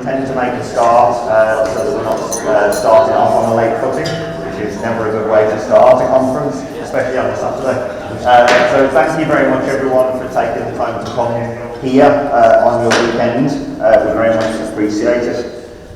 intend to make a start so that we're not starting off on a late footing, which is never a good way to start a conference, especially on a Saturday. So thank you very much everyone for taking the time to come here on your weekend. We very much appreciate it.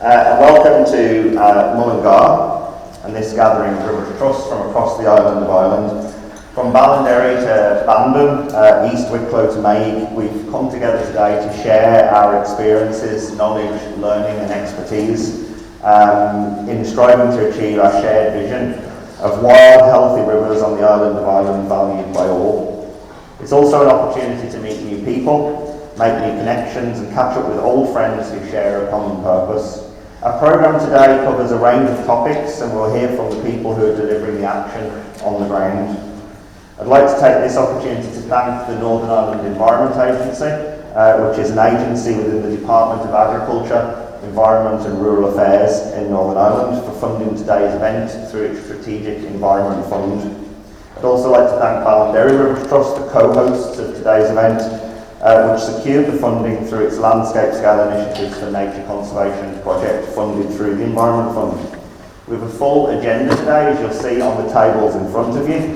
And welcome to Mullingar and this gathering of Rivers Trust from across the island of Ireland. From Ballinderry to Bandon, East Wicklow to Maig, we've come together today to share our experiences, knowledge, learning and expertise in striving to achieve our shared vision of wild, healthy rivers on the island of Ireland valued by all. It's also an opportunity to meet new people, make new connections and catch up with old friends who share a common purpose. Our programme today covers a range of topics and we'll hear from the people who are delivering the action on the ground. I'd like to take this opportunity to thank the Northern Ireland Environment Agency, which is an agency within the Department of Agriculture, Environment and Rural Affairs in Northern Ireland for funding today's event through its Strategic Environment Fund. I'd also like to thank Ballinderry Rivers Trust, the co-hosts of today's event, which secured the funding through its Landscape Scale Initiatives for Nature Conservation project funded through the Environment Fund. We have a full agenda today, as you'll see on the tables in front of you.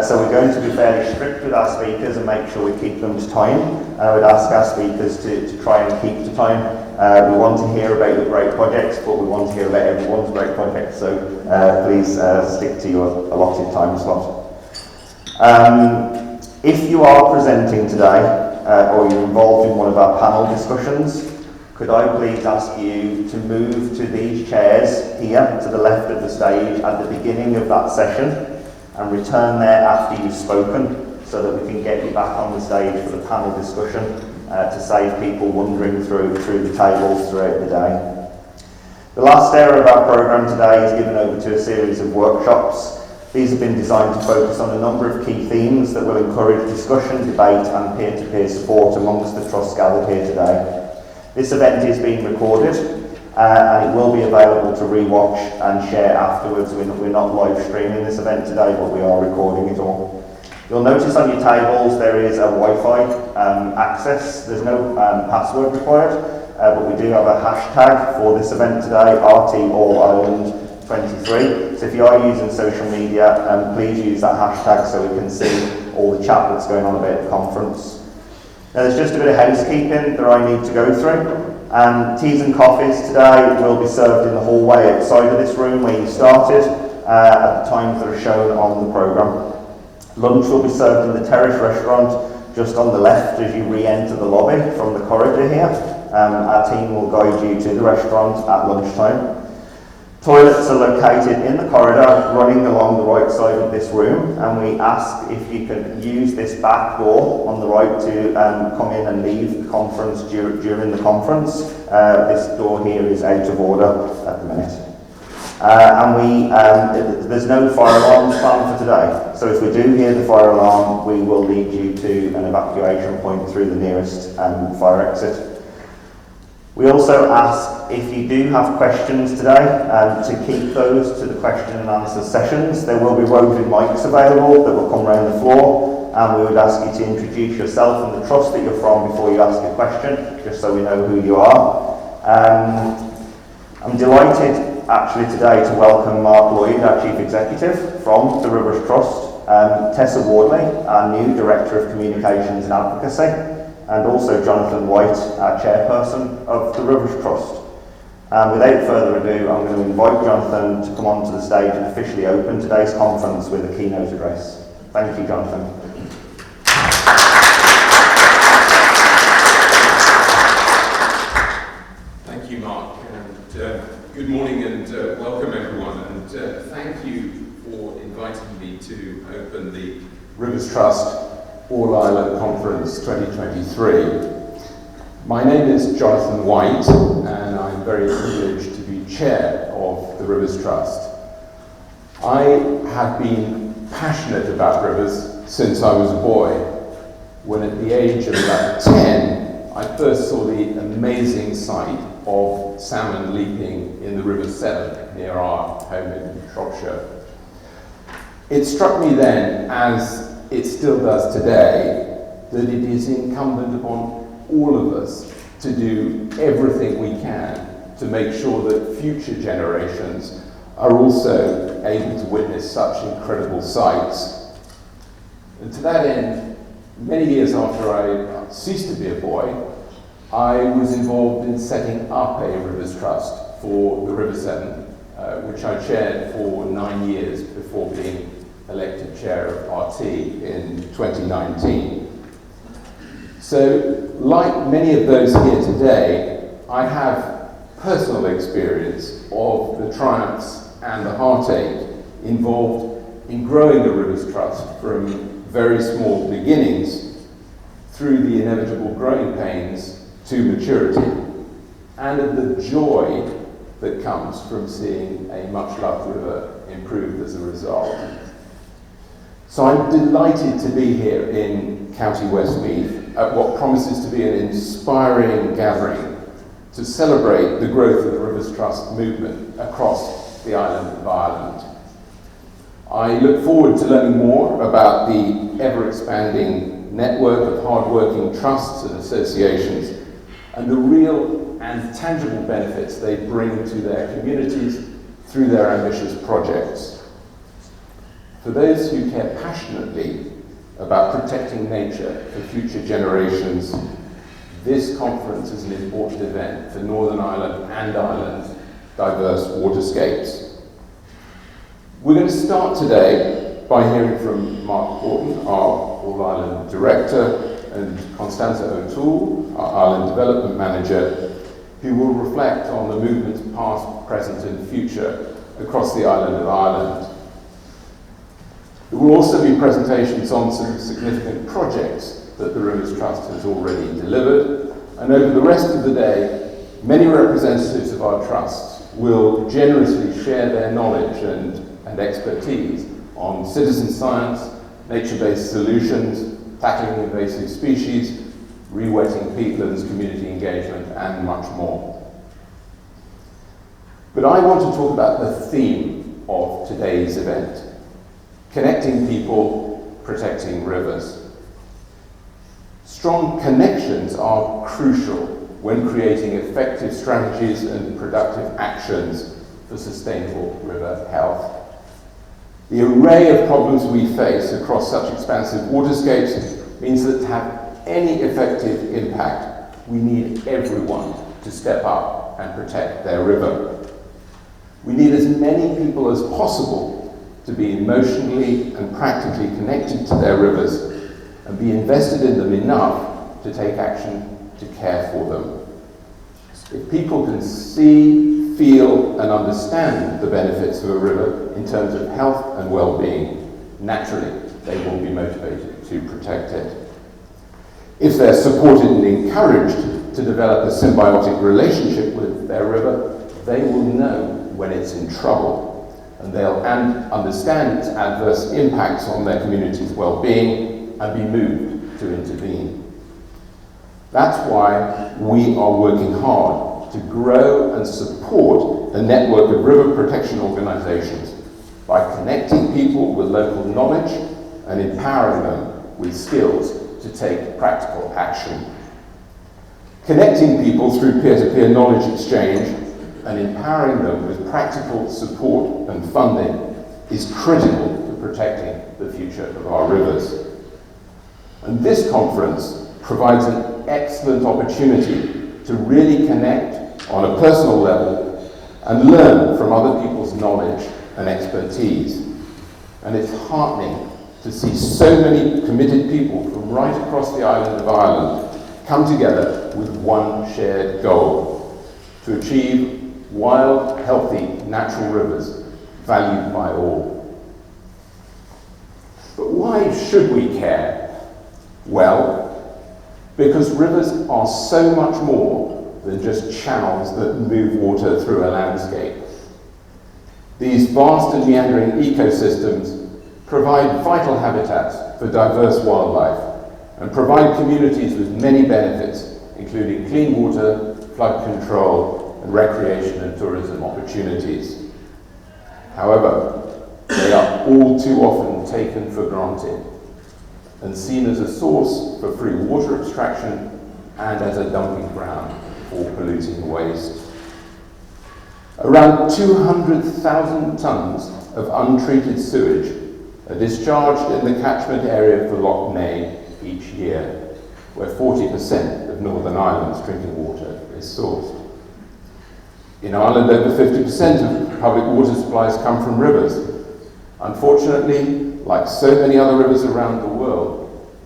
So we're going to be fairly strict with our speakers and make sure we keep them to time. I would ask our speakers to try and keep to time. We want to hear about your great projects, but we want to hear about everyone's great projects. So please stick to your allotted time slot. If you are presenting today, or you're involved in one of our panel discussions, could I please ask you to move to these chairs here to the left of the stage at the beginning of that session and return there after you've spoken so that we can get you back on the stage for the panel discussion to save people wandering through the tables throughout the day. The last area of our programme today is given over to a series of workshops. These have been designed to focus on a number of key themes that will encourage discussion, debate and peer-to-peer support amongst the trusts gathered here today. This event is being recorded and it will be available to rewatch and share afterwards. We're not live streaming this event today, but we are recording it all. You'll notice on your tables there is a Wi-Fi access. There's no password required, but we do have a hashtag for this event today, RTAllIreland23. So if you are using social media, please use that hashtag so we can see all the chat that's going on about the conference. Now there's just a bit of housekeeping that I need to go through. Teas and coffees today will be served in the hallway outside of this room where you started at the times that are shown on the programme. Lunch will be served in the Terrace restaurant just on the left as you re-enter the lobby from the corridor here. Our team will guide you to the restaurant at lunchtime. Toilets are located in the corridor running along the right side of this room, and we ask if you can use this back door on the right to come in and leave the conference during the conference. This door here is out of order at the minute. There's no fire alarms planned for today, so if we do hear the fire alarm, we will lead you to an evacuation point through the nearest fire exit. We also ask if you do have questions today to keep those to the question and answer sessions. There will be roving mics available that will come around the floor, and we would ask you to introduce yourself and the trust that you're from before you ask a question, just so we know who you are. I'm delighted actually today to welcome Mark Lloyd, our Chief Executive from the Rivers Trust, Tessa Wardley, our new Director of Communications and Advocacy, and also Jonathan White, our Chairperson of the Rivers Trust. Without further ado, I'm going to invite Jonathan to come onto the stage and officially open today's conference with a keynote address. Thank you, Jonathan. Thank you, Mark, and good morning and welcome everyone, and thank you for inviting me to open the Rivers Trust All Ireland Conference 2023. My name is Jonathan White and I'm very privileged to be chair of the Rivers Trust. I have been passionate about rivers since I was a boy, when at the age of about 10 I first saw the amazing sight of salmon leaping in the River Severn near our home in Shropshire. It struck me then, as it still does today, that it is incumbent upon all of us to do everything we can to make sure that future generations are also able to witness such incredible sights. And to that end, many years after I ceased to be a boy, I was involved in setting up a Rivers Trust for the River Severn, which I chaired for 9 years before being elected chair of RT in 2019. So, like many of those here today, I have personal experience of the triumphs and the heartache involved in growing the Rivers Trust from very small beginnings through the inevitable growing pains to maturity, and of the joy that comes from seeing a much-loved river improved as a result. So I'm delighted to be here in County Westmeath at what promises to be an inspiring gathering to celebrate the growth of the Rivers Trust movement across the island of Ireland. I look forward to learning more about the ever-expanding network of hard-working trusts and associations and the real and tangible benefits they bring to their communities through their ambitious projects. For those who care passionately about protecting nature for future generations, this conference is an important event for Northern Ireland and Ireland's diverse waterscapes. We're going to start today by hearing from Mark Horton, our All-Ireland Director, and Constanza O'Toole, our Ireland Development Manager, who will reflect on the movement's past, present and future across the island of Ireland. There will also be presentations on some significant projects that the Rivers Trust has already delivered, and over the rest of the day, many representatives of our trusts will generously share their knowledge and expertise on citizen science, nature-based solutions, tackling invasive species, re-wetting peatlands, community engagement, and much more. But I want to talk about the theme of today's event: connecting people, protecting rivers. Strong connections are crucial when creating effective strategies and productive actions for sustainable river health. The array of problems we face across such expansive waterscapes means that to have any effective impact, we need everyone to step up and protect their river. We need as many people as possible to be emotionally and practically connected to their rivers and be invested in them enough to take action to care for them. If people can see, feel and understand the benefits of a river in terms of health and well-being, naturally they will be motivated to protect it. If they're supported and encouraged to develop a symbiotic relationship with their river, they will know when it's in trouble, and they'll understand its adverse impacts on their community's well-being and be moved to intervene. That's why we are working hard to grow and support a network of river protection organisations by connecting people with local knowledge and empowering them with skills to take practical action. Connecting people through peer-to-peer knowledge exchange and empowering them with practical support and funding is critical to protecting the future of our rivers. And this conference provides an excellent opportunity to really connect on a personal level and learn from other people's knowledge and expertise. And it's heartening to see so many committed people from right across the island of Ireland come together with one shared goal: to achieve wild, healthy, natural rivers valued by all. But why should we care? Well, because rivers are so much more than just channels that move water through a landscape. These vast and meandering ecosystems provide vital habitats for diverse wildlife and provide communities with many benefits, including clean water, flood control, and recreation and tourism opportunities. However, they are all too often taken for granted and seen as a source for free water abstraction and as a dumping ground for polluting waste. Around 200,000 tonnes of untreated sewage are discharged in the catchment area of the Lough Neagh each year, where 40% of Northern Ireland's drinking water is sourced. In Ireland, over 50% of public water supplies come from rivers. Unfortunately, like so many other rivers around the world,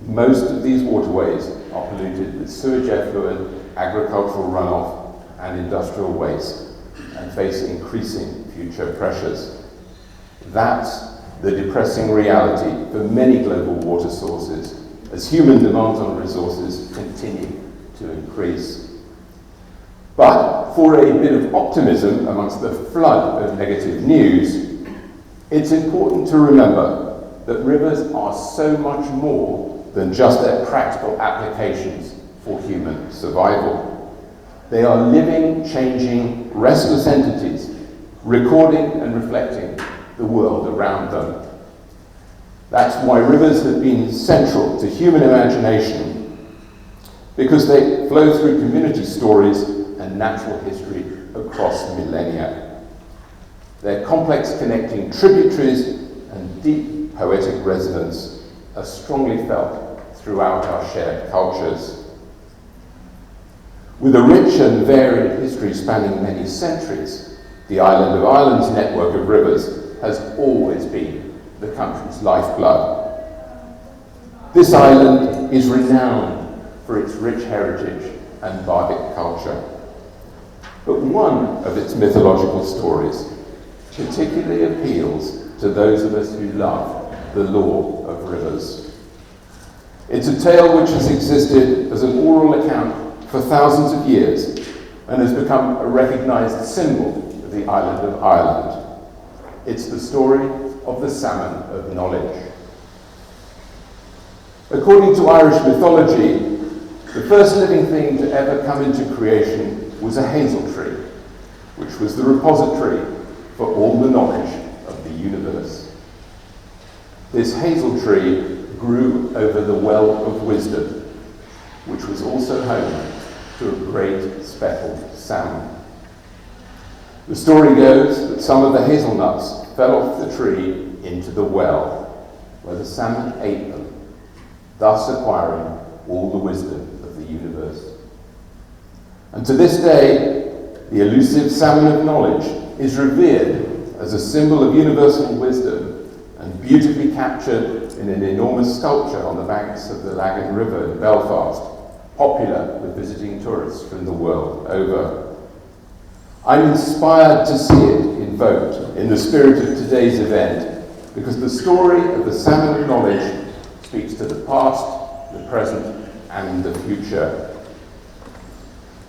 most of these waterways are polluted with sewage effluent, agricultural runoff, and industrial waste, and face increasing future pressures. That's the depressing reality for many global water sources as human demands on resources continue to increase. But for a bit of optimism amongst the flood of negative news, it's important to remember that rivers are so much more than just their practical applications for human survival. They are living, changing, restless entities, recording and reflecting the world around them. That's why rivers have been central to human imagination, because they flow through community stories and natural history across millennia. Their complex connecting tributaries and deep poetic resonance are strongly felt throughout our shared cultures. With a rich and varied history spanning many centuries, the island of Ireland's network of rivers has always been the country's lifeblood. This island is renowned for its rich heritage and bardic culture. But one of its mythological stories particularly appeals to those of us who love the law of rivers. It's a tale which has existed as an oral account for thousands of years and has become a recognised symbol of the island of Ireland. It's the story of the salmon of knowledge. According to Irish mythology, the first living thing to ever come into creation was a hazel tree, which was the repository for all the knowledge of the universe. This hazel tree grew over the well of wisdom, which was also home to a great speckled salmon. The story goes that some of the hazelnuts fell off the tree into the well, where the salmon ate them, thus acquiring all the wisdom of the universe. And to this day, the elusive salmon of knowledge is revered as a symbol of universal wisdom and beautifully captured in an enormous sculpture on the banks of the Lagan River in Belfast, popular with visiting tourists from the world over. I'm inspired to see it invoked in the spirit of today's event because the story of the salmon of knowledge speaks to the past, the present, and the future.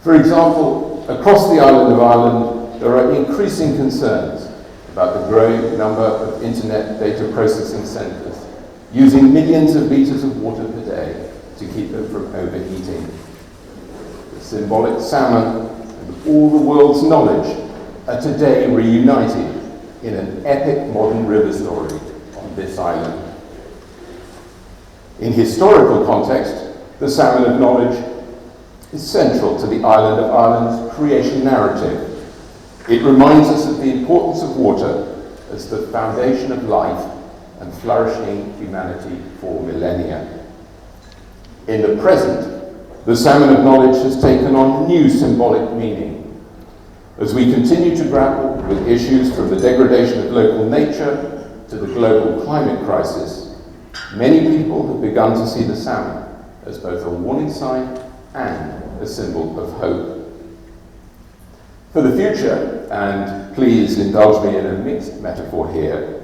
For example, across the island of Ireland, there are increasing concerns about the growing number of internet data processing centres using millions of litres of water per day to keep them from overheating. The symbolic salmon and all the world's knowledge are today reunited in an epic modern river story on this island. In historical context, the salmon of knowledge is central to the island of Ireland's creation narrative. It reminds us of the importance of water as the foundation of life and flourishing humanity for millennia. In the present, the salmon of knowledge has taken on new symbolic meaning. As we continue to grapple with issues from the degradation of local nature to the global climate crisis, many people have begun to see the salmon as both a warning sign and a symbol of hope. For the future, and please indulge me in a mixed metaphor here,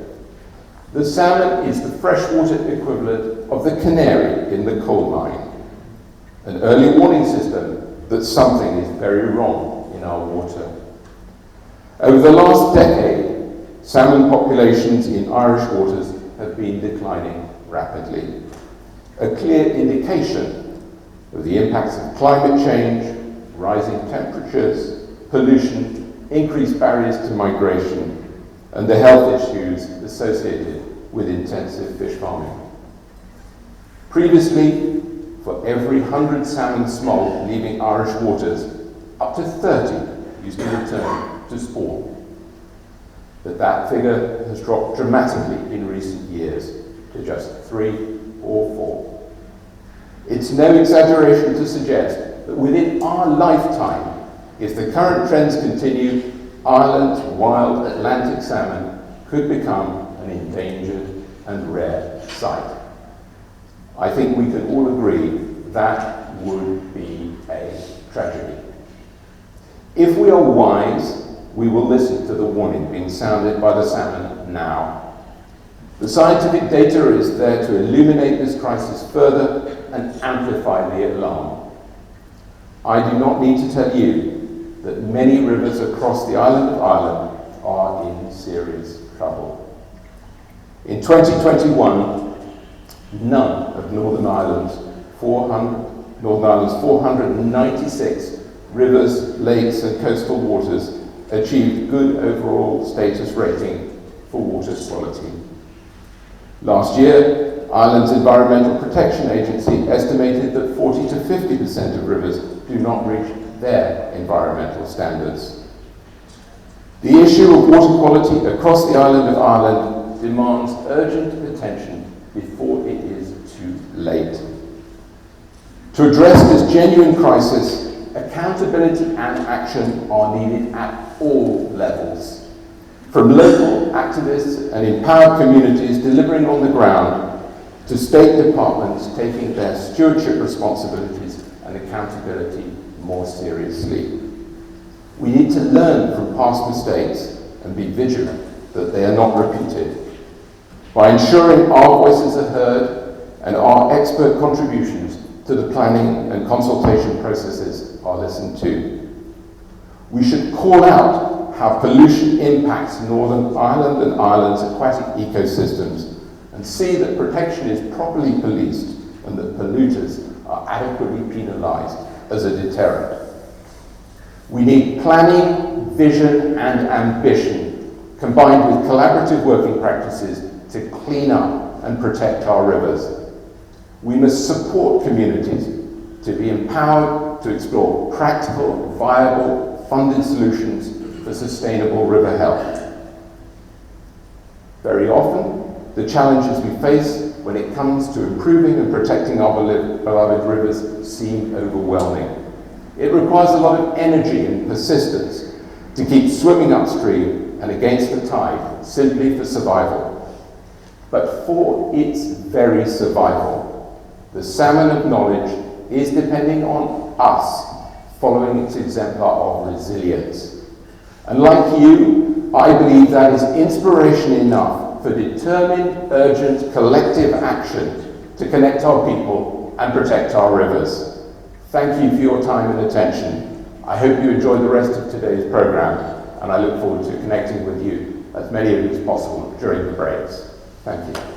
the salmon is the freshwater equivalent of the canary in the coal mine, an early warning system that something is very wrong in our water. Over the last decade, salmon populations in Irish waters have been declining rapidly, a clear indication of the impacts of climate change, rising temperatures, pollution, increased barriers to migration, and the health issues associated with intensive fish farming. Previously, for every 100 salmon smolt leaving Irish waters, up to 30 used to return to sport. But that figure has dropped dramatically in recent years to just 3 or 4. It's no exaggeration to suggest that within our lifetime, if the current trends continue, Ireland's wild Atlantic salmon could become an endangered and rare sight. I think we can all agree that would be a tragedy. If we are wise, we will listen to the warning being sounded by the salmon now. The scientific data is there to illuminate this crisis further and amplify the alarm. I do not need to tell you that many rivers across the island of Ireland are in serious trouble. In 2021, none of Northern Ireland's 496 rivers, lakes and coastal waters achieved good overall status rating for water quality. Last year, Ireland's Environmental Protection Agency estimated that 40 to 50% of rivers do not reach their environmental standards. The issue of water quality across the island of Ireland demands urgent attention before it is too late. To address this genuine crisis, accountability and action are needed at all levels, from local activists and empowered communities delivering on the ground to state departments taking their stewardship responsibilities and accountability more seriously. We need to learn from past mistakes and be vigilant that they are not repeated. By ensuring our voices are heard and our expert contributions to the planning and consultation processes are listened to. We should call out how pollution impacts Northern Ireland and Ireland's aquatic ecosystems and see that protection is properly policed and that polluters are adequately penalised as a deterrent. We need planning, vision and ambition combined with collaborative working practices to clean up and protect our rivers. We must support communities to be empowered to explore practical, viable, funded solutions for sustainable river health. Very often, the challenges we face when it comes to improving and protecting our beloved rivers seem overwhelming. It requires a lot of energy and persistence to keep swimming upstream and against the tide simply for survival. But for its very survival, the salmon of knowledge is depending on us following its exemplar of resilience. And like you, I believe that is inspiration enough for determined, urgent, collective action to connect our people and protect our rivers. Thank you for your time and attention. I hope you enjoy the rest of today's program, and I look forward to connecting with you, as many of you as possible, during the breaks. Thank you.